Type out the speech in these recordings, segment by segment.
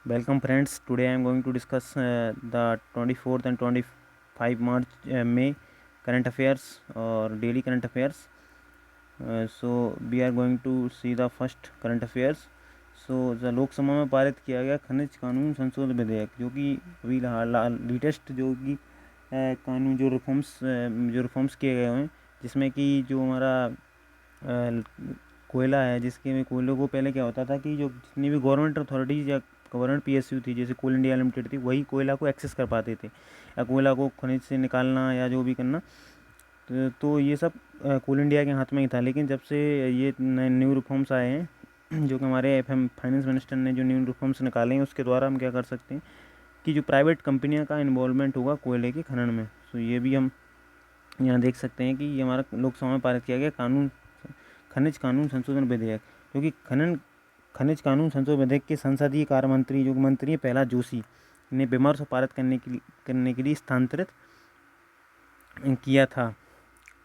Welcome friends. Today I am going to discuss the 24th and 25 March May current affairs or daily current affairs. So we are going to see the first current affairs. So the Lok Sabha में पारित किया गया खनिज कानून संशोधन विधेयक, जो कि अभी लेटेस्ट जो कि कानून जो रिफॉर्म्स किए गए हैं, जिसमें कि जो हमारा कोयला है, जिसके में कोयले को पहले क्या होता था कि जो जितनी भी गवर्नमेंट अथॉरिटीज़ या गवर्नमेंट पीएसयू थी, जैसे कोल इंडिया लिमिटेड थी, वही कोयला को एक्सेस कर पाते थे, या कोयला को खनिज से निकालना या जो भी करना। तो ये सब कोल इंडिया के हाथ में ही था। लेकिन जब से ये न्यू रिफॉर्म्स आए हैं, जो कि हमारे एफएम फाइनेंस मिनिस्टर ने जो न्यू रिफॉर्म्स निकाले हैं, उसके द्वारा हम क्या कर सकते हैं कि जो प्राइवेट कंपनियां का इन्वॉल्वमेंट होगा कोयले के खनन में। तो ये भी हम यहाँ देख सकते हैं कि ये हमारा लोकसभा में पारित किया गया खनिज कानून संशोधन विधेयक, जो कि खनिज कानून संशोधन विधेयक के संसदीय कार्य मंत्री, जो मंत्री प्रहलाद जोशी ने विमर्श पारित करने के लिए स्थानांतरित किया था।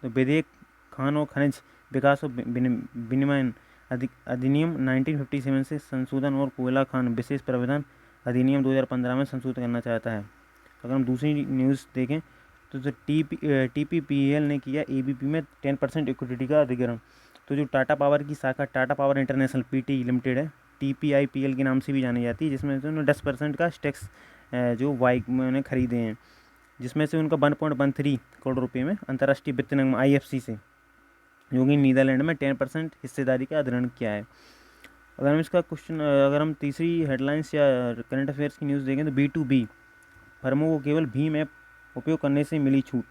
तो विधेयक खान और खनिज विकास और विनिमय अधिनियम 1957 से संशोधन और कोयला खान विशेष प्रावधान अधिनियम 2015 में संशोधन करना चाहता है। अगर हम दूसरी न्यूज़ देखें तो TPPL ने किया ABP में 10% इक्विटी का अधिग्रहण। तो जो टाटा पावर की शाखा Tata power international PT limited है, TPIPL के नाम से भी जानी जाती है, जिसमें से उन्होंने 10% का स्टेक्स जो वाइक में उन्हें खरीदे हैं, जिसमें से उनका 1.13 करोड़ रुपये में अंतर्राष्ट्रीय वित्त निगम IFC से, जो कि नीदरलैंड में 10% हिस्सेदारी का अधिग्रहण किया है। अगर हम तीसरी हेडलाइंस या करंट अफेयर्स की न्यूज़ देखें तो B2B फर्मों को केवल भीम ऐप उपयोग करने से मिली छूट।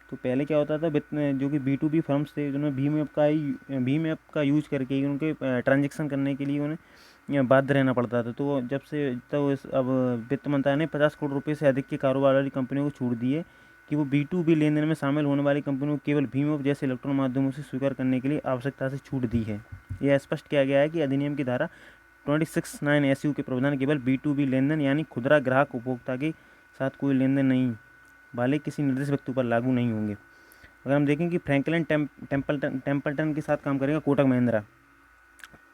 तो पहले क्या होता था, जो कि B2B फर्म्स थे, जिन्होंने भीम ऐप का यूज करके ही उनके ट्रांजेक्शन करने के लिए उन्हें बाध्य रहना पड़ता था। तो जब से अब वित्त मंत्रालय ने 50 करोड़ रुपये से अधिक के कारोबार वाली कंपनियों को छूट दी है कि वो B2B लेन देन में शामिल होने वाली कंपनियों को केवल भीम ऐप जैसे इलेक्ट्रॉनिक माध्यमों से स्वीकार करने के लिए आवश्यकता से छूट दी है। यह स्पष्ट किया गया है कि अधिनियम की धारा 26(9) SU के प्रावधान केवल B2B लेन देन यानी खुदरा ग्राहक उपभोक्ता के साथ कोई लेन देन नहीं वाले किसी निर्दिष्ट व्यक्ति पर लागू नहीं होंगे। अगर हम देखें कि फ्रैंकलिन टेम्पल्टन के साथ काम करेगा कोटक महिंद्रा,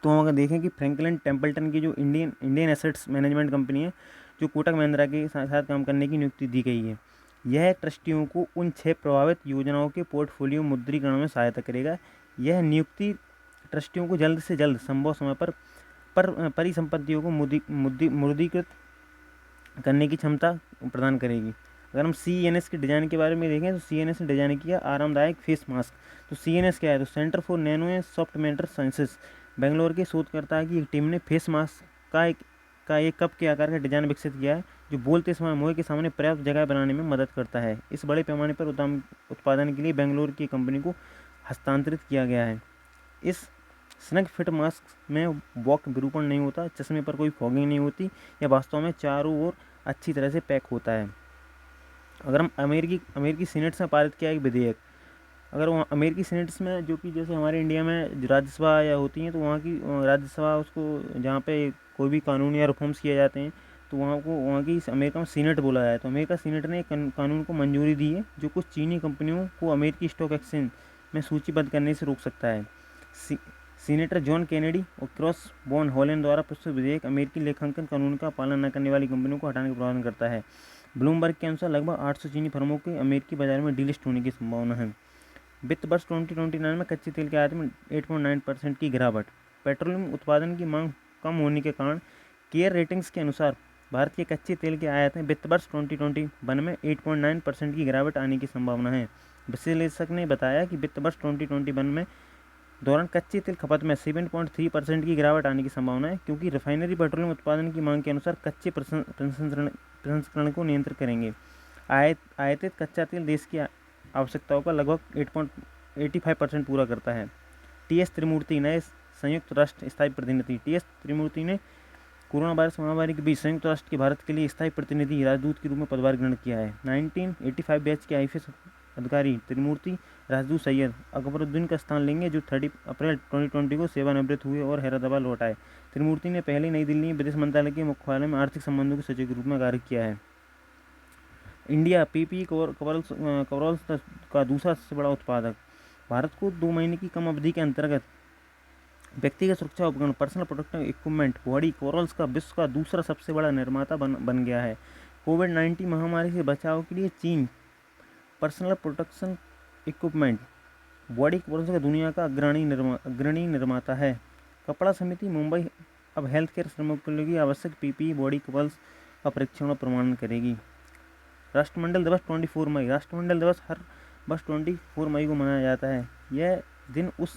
तो हम अगर देखें कि फ्रैंकलिन टेम्पल्टन की जो इंडियन एसेट्स मैनेजमेंट कंपनी है, जो कोटक महिंद्रा के साथ काम करने की नियुक्ति दी गई है। यह ट्रस्टियों को उन 6 प्रभावित योजनाओं के पोर्टफोलियो मुद्रीकरण में सहायता करेगा। यह नियुक्ति ट्रस्टियों को जल्द से जल्द संभव समय पर परिसंपत्तियों को मुद्रीकृत करने की क्षमता प्रदान करेगी। अगर हम CNS के डिज़ाइन के बारे में देखें तो CNS ने डिज़ाइन किया आरामदायक फेस मास्क। तो CNS क्या है, तो centre for nano and soft matter sciences Bangalore के शोधकर्ता की एक टीम ने फेस मास्क का एक कप के आकार का डिज़ाइन विकसित किया है, जो बोलते समय मुंह के सामने पर्याप्त जगह बनाने में मदद करता है। इस बड़े पैमाने पर उत्पादन के लिए बेंगलोर की कंपनी को हस्तांतरित किया गया है। इस स्नग फिट मास्क में वॉक विरूपण नहीं होता, चश्मे पर कोई फॉगिंग नहीं होती, यह वास्तव में चारों ओर अच्छी तरह से पैक होता है। अगर हम अमेरिकी सीनेट्स में पारित किया एक विधेयक, अगर वहाँ अमेरिकी सीनेट्स में, जो कि जैसे हमारे इंडिया में राज्यसभा या होती हैं, तो वहाँ की राज्यसभा, उसको जहाँ पे कोई भी कानून या रिफॉर्म्स किए जाते हैं, तो वहाँ की अमेरिका में सीनेट बोला जाए। तो अमेरिका सीनेट ने कानून को मंजूरी दी है, जो कुछ चीनी कंपनियों को अमेरिकी स्टॉक एक्सचेंज में सूचीबद्ध करने से रोक सकता है। सीनेटर जॉन केनेडी और क्रॉस बॉन हॉलैंड द्वारा प्रस्तुत विधेयक अमेरिकी लेखांकन कानून का पालन न करने वाली कंपनियों को हटाने का प्रावधान करता है। ब्लूमबर्ग के अनुसार लगभग 800 चीनी फर्मों के अमेरिकी बाजार में डीलिस्ट होने की संभावना है। वित्त वर्ष 2029 में कच्चे तेल के आयात में 8.9% की गिरावट। पेट्रोलियम उत्पादन की मांग कम होने के कारण केयर रेटिंग्स के अनुसार भारत के कच्चे तेल के आयात में वित्त वर्ष 2021 में 8.9% की गिरावट आने की संभावना है। विश्लेषक ने बताया कि वित्त वर्ष 2021 में दौरान कच्चे तेल खपत में 7.3% की गिरावट आने की संभावना है, क्योंकि रिफाइनरी पेट्रोलियम उत्पादन की मांग के अनुसार कच्चे प्रसंस्करण को नियंत्रित करेंगे। आयातित कच्चा तेल देश की आवश्यकताओं का लगभग 8.85% पूरा करता है। TS त्रिमूर्ति नए संयुक्त राष्ट्र स्थायी प्रतिनिधि। TS त्रिमूर्ति ने कोरोना वायरस महामारी के बीच संयुक्त राष्ट्र के भारत के लिए स्थायी प्रतिनिधि राजदूत के रूप में पदभार ग्रहण किया है। 1985 बैच के IFS अधिकारी त्रिमूर्ति राजदूत सैयद अकबरुद्दीन का स्थान लेंगे, जो 30 अप्रैल 2020 को सेवानिवृत्त हुए और हैदराबाद लौट आए। त्रिमूर्ति ने पहले नई दिल्ली में विदेश मंत्रालय के मुख्यालय में आर्थिक संबंधों के सचिव के रूप में कार्य किया है। इंडिया PPE कवरॉल्स का दूसरा सबसे बड़ा उत्पादक। भारत को 2 महीने की कम अवधि के अंतर्गत व्यक्तिगत सुरक्षा उपकरण personal protective equipment body corals का विश्व का दूसरा सबसे बड़ा निर्माता बन गया है। कोविड-19 महामारी से बचाव के लिए चीन personal protection equipment body corals का दुनिया का अग्रणी निर्माता है। कपड़ा समिति मुंबई अब हेल्थ केयर श्रमिकों के लिए आवश्यक पीपीई बॉडी कवर्स का परीक्षण और प्रमाणन करेगी। राष्ट्रमंडल दिवस 24 मई। राष्ट्रमंडल दिवस हर वर्ष 24 मई को मनाया जाता है। यह दिन उस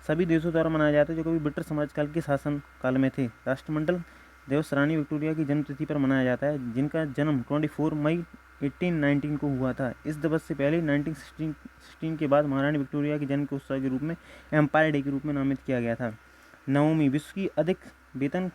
सभी देशों द्वारा मनाया जाता है जो कभी ब्रिटिश साम्राज्यकाल के शासन काल में थे। राष्ट्रमंडल दिवस रानी विक्टोरिया की जन्मतिथि पर मनाया जाता है, जिनका जन्म 24 मई 1819 को हुआ था। इस दिवस से पहले 1916 के बाद महारानी विक्टोरिया के जन्म के उत्सव के रूप में एम्पायर डे के रूप में नामित किया गया था। नाओमी विश्व की अधिक वेतन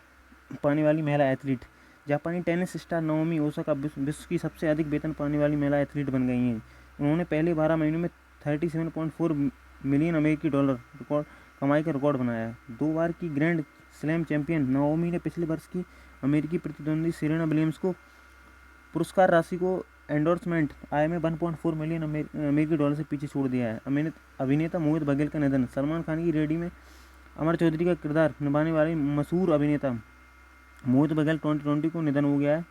पाने वाली महिला एथलीट। जापानी टेनिस स्टार नाओमी ओसाका विश्व की सबसे अधिक वेतन पाने वाली महिला एथलीट बन गई हैं। उन्होंने पहले 12 महीनों में 37.4 मिलियन अमेरिकी डॉलर रिकॉर्ड कमाई का रिकॉर्ड बनाया। 2 बार की ग्रैंड स्लैम चैंपियन नाओमी ने पिछले वर्ष की अमेरिकी प्रतिद्वंदी सेरेना विलियम्स को पुरस्कार राशि को एंडोर्समेंट आय में 1.4 मिलियन अमेरिकी डॉलर से पीछे छोड़ दिया है। अभिनेता मोहित बघेल का निधन। सलमान खान की रेडी में अमर चौधरी का किरदार निभाने वाले मशहूर अभिनेता मोहित बघेल 2020 को निधन हो गया है।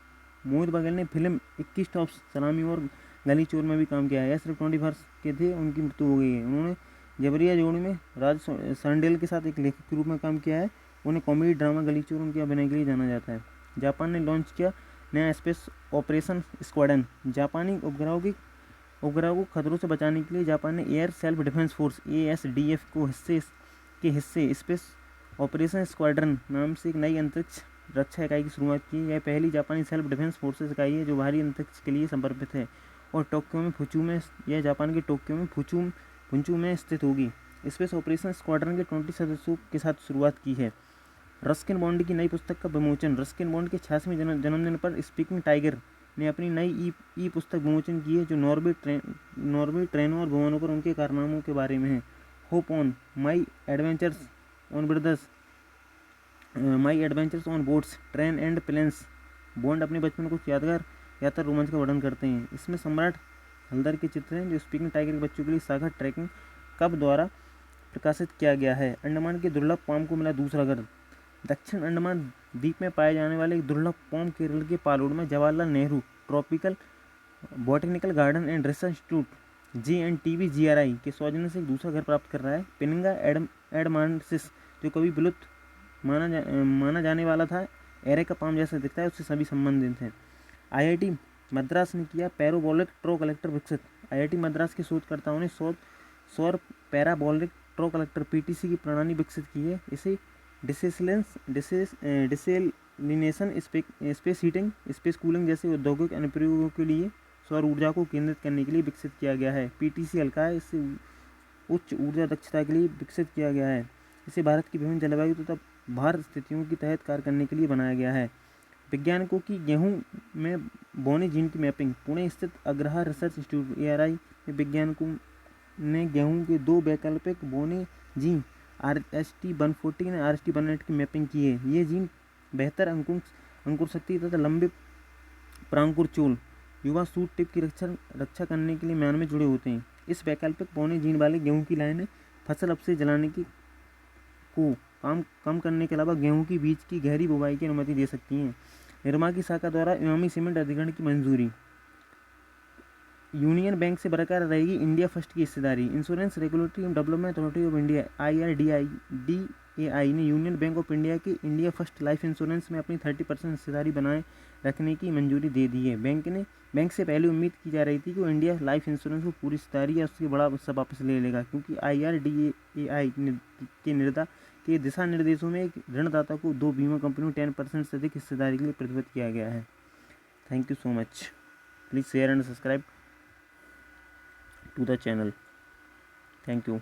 मोहित बघेल ने फिल्म 21 स्टॉप सलामी और गली चोर में भी काम किया है। यह सिर्फ 20 वर्ष के थे, उनकी मृत्यु हो गई है। उन्होंने जबरिया जोड़ी में राज सांडेल के साथ एक लेखक के रूप में काम किया है। उन्हें कॉमेडी ड्रामा गली चोर उनके अभिनय के लिए जाना जाता है। जापान ने लॉन्च किया नया स्पेस ऑपरेशन स्क्वाड्रन। जापानी उपग्रहों को खतरों से बचाने के लिए जापान ने air self defence force ASDF को हिस्से स्पेस ऑपरेशन स्क्वाड्रन नाम से एक नई अंतरिक्ष रक्षा इकाई की शुरुआत की। यह पहली जापानी सेल्फ डिफेंस फोर्सेस इकाई है जो बाहरी अंतरिक्ष के लिए समर्पित है और यह जापान के टोक्यो में फुंचू में स्थित होगी। स्पेस ऑपरेशन स्क्वाड्रन के 20 सदस्यों के साथ शुरुआत की है। रस्किन बॉन्ड की नई पुस्तक का विमोचन। रस्किन बॉन्ड के 86वें जन्मदिन पर स्पीकिंग टाइगर ने अपनी नई ई पुस्तक विमोचन की है जो नॉर्वे ट्रेनों और भवनों पर उनके कारनामों के बारे में है। Hop on my adventures on boats train and planes. Bond अपने बचपन को यादगार यात्रा रोमांच का वर्णन करते हैं। इसमें सम्राट हल्दर के चित्र हैं जो स्पीकिंग टाइगर के बच्चों के लिए सागा ट्रैकिंग कब द्वारा प्रकाशित किया गया है। अंडमान के दुर्लभ पाम को मिला दूसरा घर। दक्षिण अंडमान द्वीप में पाए जाने वाले एक दुर्लभ पाम केरल के पालोड में Jawaharlal Nehru tropical botanical garden and research institute JNTVGRI के सौजन्य से एक दूसरा घर प्राप्त कर रहा है। पिनिंगा एडमांसिस जो कभी विलुप्त माना जाने वाला था, एरेका पाम जैसा दिखता है, उससे सभी संबंधित हैं। IIT मद्रास ने किया पैराबोलिक ट्रो कलेक्टर विकसित। IIT मद्रास के शोधकर्ताओं ने सौर पैराबोलिक ट्रो कलेक्टर PTC की प्रणाली विकसित की है। इसे desalination, space heating, space cooling जैसे औद्योगिक अनुप्रयोगों के लिए सौर ऊर्जा को केंद्रित करने के लिए विकसित किया गया है। PTC हल्का है, इससे उच्च ऊर्जा दक्षता के लिए विकसित किया गया है। इसे भारत की विभिन्न जलवायु तथा भार स्थितियों के तहत कार्य करने के लिए बनाया गया है। वैज्ञानिकों की गेहूं में बोने जीन की मैपिंग। पुणे स्थित अग्रहा रिसर्च इंस्टीट्यूट ARI में वैज्ञानिकों ने गेहूं के 2 वैकल्पिक बोने जीन RST140 ने RST108 की मैपिंग की है। ये जीन बेहतर अंकुर शक्ति तथा लंबे प्रांकुर चूल युवा सूट टिप की रक्षा करने के लिए म्यान में जुड़े होते हैं। इस वैकल्पिक बोने जीन वाले गेहूं की लाइनें फसल अवशेष जलाने की को कम करने के अलावा गेहूं की बीज की गहरी बुवाई की अनुमति दे सकती हैं। निरमा की शाखा द्वारा इमामी सीमेंट अधिग्रहण की मंजूरी। यूनियन बैंक से बरकरार रहेगी इंडिया फर्स्ट की हिस्सेदारी। Insurance regulatory and development authority of India IRDAI ने यूनियन बैंक ऑफ इंडिया की इंडिया फर्स्ट लाइफ इंश्योरेंस में अपनी 30% हिस्सेदारी बनाए रखने की मंजूरी दे दी है। बैंक से पहले उम्मीद की जा रही थी कि वो इंडिया लाइफ इंश्योरेंस को पूरी हिस्सेदारी या उससे बड़ा हिस्सा वापस ले लेगा, क्योंकि IRDAI के दिशा निर्देशों में एक ऋणदाता को 2 बीमा कंपनियों 10% से अधिक हिस्सेदारी के लिए प्रतिबद्ध किया गया है। Thank you so much. Please share and subscribe to the channel. Thank you.